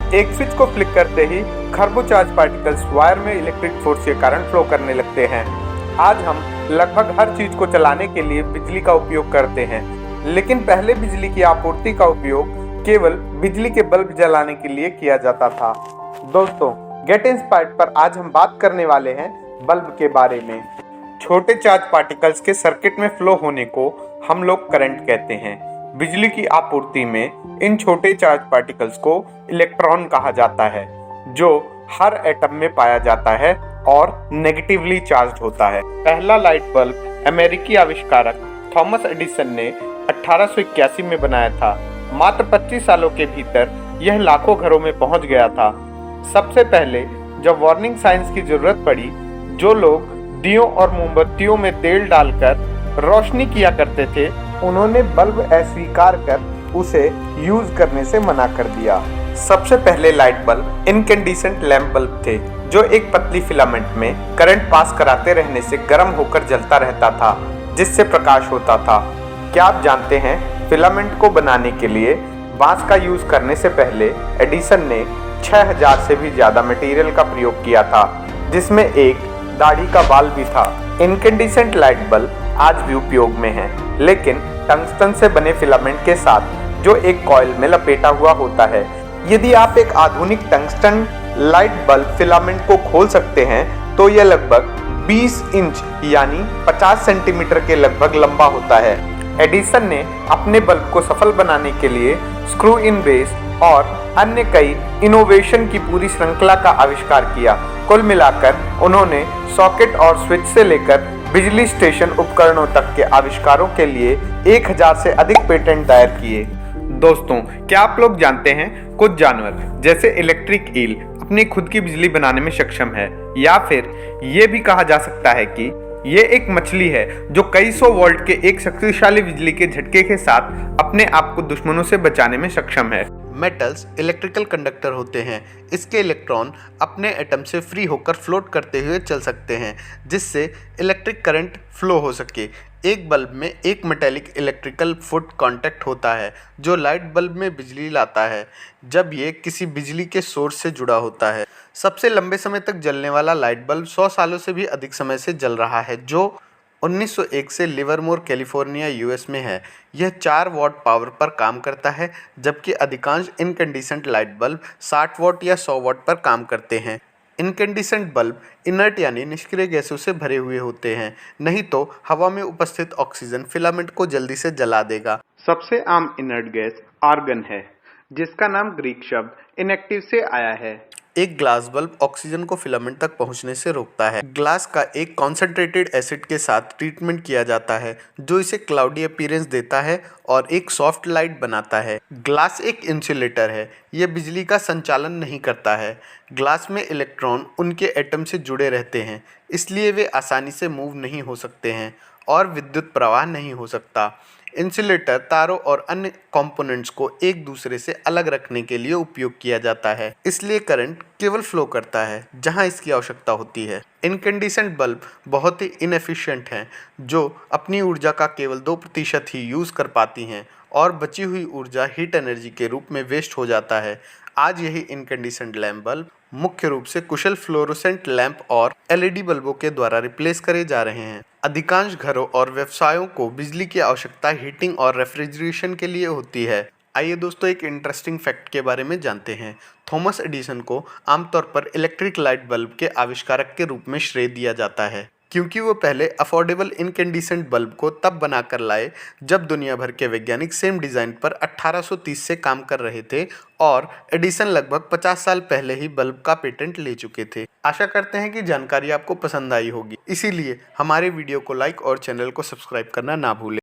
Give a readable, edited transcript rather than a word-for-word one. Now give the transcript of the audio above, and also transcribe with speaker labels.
Speaker 1: एक स्विच को फ्लिक करते ही खरबों चार्ज पार्टिकल्स वायर में इलेक्ट्रिक फोर्स के कारण फ्लो करने लगते हैं। आज हम लगभग हर चीज को चलाने के लिए बिजली का उपयोग करते हैं, लेकिन पहले बिजली की आपूर्ति का उपयोग केवल बिजली के बल्ब जलाने के लिए किया जाता था। दोस्तों, गेट इंस्पायर्ड पर आज हम बात करने वाले हैं बल्ब के बारे में। छोटे चार्ज पार्टिकल्स के सर्किट में फ्लो होने को हम लोग करंट कहते हैं। बिजली की आपूर्ति में इन छोटे चार्ज पार्टिकल्स को इलेक्ट्रॉन कहा जाता है, जो हर एटम में पाया जाता है और नेगेटिवली चार्ज्ड होता है। पहला लाइट बल्ब अमेरिकी आविष्कारक थॉमस एडिसन ने 1881 में बनाया था। मात्र 25 सालों के भीतर यह लाखों घरों में पहुंच गया था। सबसे पहले जब वार्निंग साइंस की जरूरत पड़ी, जो लोग दियों और मोमबत्तियों में तेल डालकर रोशनी किया करते थे, उन्होंने बल्ब अस्वीकार कर उसे यूज करने से मना कर दिया। सबसे पहले light bulb incandescent lamp bulb थे, जो एक पतली फिलामेंट में करंट पास कराते रहने से गर्म होकर जलता रहता था, जिससे प्रकाश होता था। क्या आप जानते हैं, फिलामेंट को बनाने के लिए बांस का यूज करने से पहले एडिसन ने 6000 से भी ज्यादा मटेरियल का प्रयोग किया था, जिसमें एक दाढ़ी का बाल भी था। इनकैंडिसेंट लाइट बल्ब आज भी उपयोग में है, लेकिन टंगस्टन से बने फिलामेंट के साथ, जो एक कॉइल में लपेटा हुआ होता है। यदि आप एक आधुनिक टंगस्टन लाइट बल्ब फिलामेंट को खोल सकते हैं, तो यह लगभग 20 इंच यानी 50 सेंटीमीटर के लगभग लंबा होता है। एडिसन ने अपने बल्ब को सफल बनाने के लिए स्क्रू इन बेस और अन्य कई इनोवेशन की पूरी श्रृंखला का आविष्कार किया। कुल मिलाकर उन्होंने सॉकेट और स्विच से लेकर बिजली स्टेशन उपकरणों तक के आविष्कारों के लिए 1000 से अधिक पेटेंट दायर किए। दोस्तों, क्या आप लोग जानते हैं, कुछ जानवर जैसे इलेक्ट्रिक ईल अपनी खुद की बिजली बनाने में सक्षम है, या फिर ये भी कहा जा सकता है कि ये एक मछली है जो कई सौ वोल्ट के एक शक्तिशाली बिजली के झटके के साथ अपने आप को दुश्मनों से बचाने में सक्षम है।
Speaker 2: मेटल्स इलेक्ट्रिकल कंडक्टर होते हैं। इसके इलेक्ट्रॉन अपने एटम से फ्री होकर फ्लोट करते हुए चल सकते हैं, जिससे इलेक्ट्रिक करंट फ्लो हो सके। एक बल्ब में एक मेटेलिक इलेक्ट्रिकल फुट कांटेक्ट होता है, जो लाइट बल्ब में बिजली लाता है जब ये किसी बिजली के सोर्स से जुड़ा होता है। सबसे लंबे समय तक जलने वाला लाइट बल्ब 100 सालों से भी अधिक समय से जल रहा है, जो 1901 से लिवरमोर कैलिफोर्निया यूएस में है। यह 4 वॉट पावर पर काम करता है, जबकि अधिकांश इनकैंडिसेंट लाइट बल्ब 60 वॉट या 100 वॉट पर काम करते हैं। इनकैंडिसेंट बल्ब इनर्ट यानी निष्क्रिय गैसों से भरे हुए होते हैं, नहीं तो हवा में उपस्थित ऑक्सीजन फिलामेंट को जल्दी से जला देगा।
Speaker 1: सबसे आम इनर्ट गैस आर्गन है, जिसका नाम ग्रीक शब्द इनएक्टिव से आया है।
Speaker 2: एक ग्लास बल्ब ऑक्सीजन को फिलामेंट तक पहुंचने से रोकता है। ग्लास का एक कॉन्सेंट्रेटेड एसिड के साथ ट्रीटमेंट किया जाता है, जो इसे क्लाउडी अपीयरेंस देता है और एक सॉफ्ट लाइट बनाता है। ग्लास एक इंसुलेटर है, यह बिजली का संचालन नहीं करता है। ग्लास में इलेक्ट्रॉन उनके एटम से जुड़े रहते हैं, इसलिए वे आसानी से मूव नहीं हो सकते हैं और विद्युत प्रवाह नहीं हो सकता। इंसुलेटर तारों और अन्य कंपोनेंट्स को एक दूसरे से अलग रखने के लिए उपयोग किया जाता है, इसलिए करंट केवल फ्लो करता है जहां इसकी आवश्यकता होती है। इनकैंडिसेंट बल्ब बहुत ही इनएफिशिएंट हैं, जो अपनी ऊर्जा का केवल 2% ही यूज़ कर पाती हैं और बची हुई ऊर्जा हीट एनर्जी के रूप में वेस्ट हो जाता है। आज यही इनकैंडिसेंट लैंप बल्ब मुख्य रूप से कुशल फ्लोरोसेंट लैंप और एलईडी बल्बों के द्वारा रिप्लेस करे जा रहे हैं। अधिकांश घरों और व्यवसायों को बिजली की आवश्यकता हीटिंग और रेफ्रिजरेशन के लिए होती है। आइए दोस्तों, एक इंटरेस्टिंग फैक्ट के बारे में जानते हैं। थॉमस एडिसन को आमतौर पर इलेक्ट्रिक लाइट बल्ब के आविष्कारक के रूप में श्रेय दिया जाता है, क्योंकि वो पहले अफोर्डेबल इनकैंडिसेंट बल्ब को तब बनाकर लाए जब दुनिया भर के वैज्ञानिक सेम डिज़ाइन पर 1830 से काम कर रहे थे, और एडिसन लगभग 50 साल पहले ही बल्ब का पेटेंट ले चुके थे। आशा करते हैं कि जानकारी आपको पसंद आई होगी, इसीलिए हमारे वीडियो को लाइक और चैनल को सब्सक्राइब करना ना भूलें।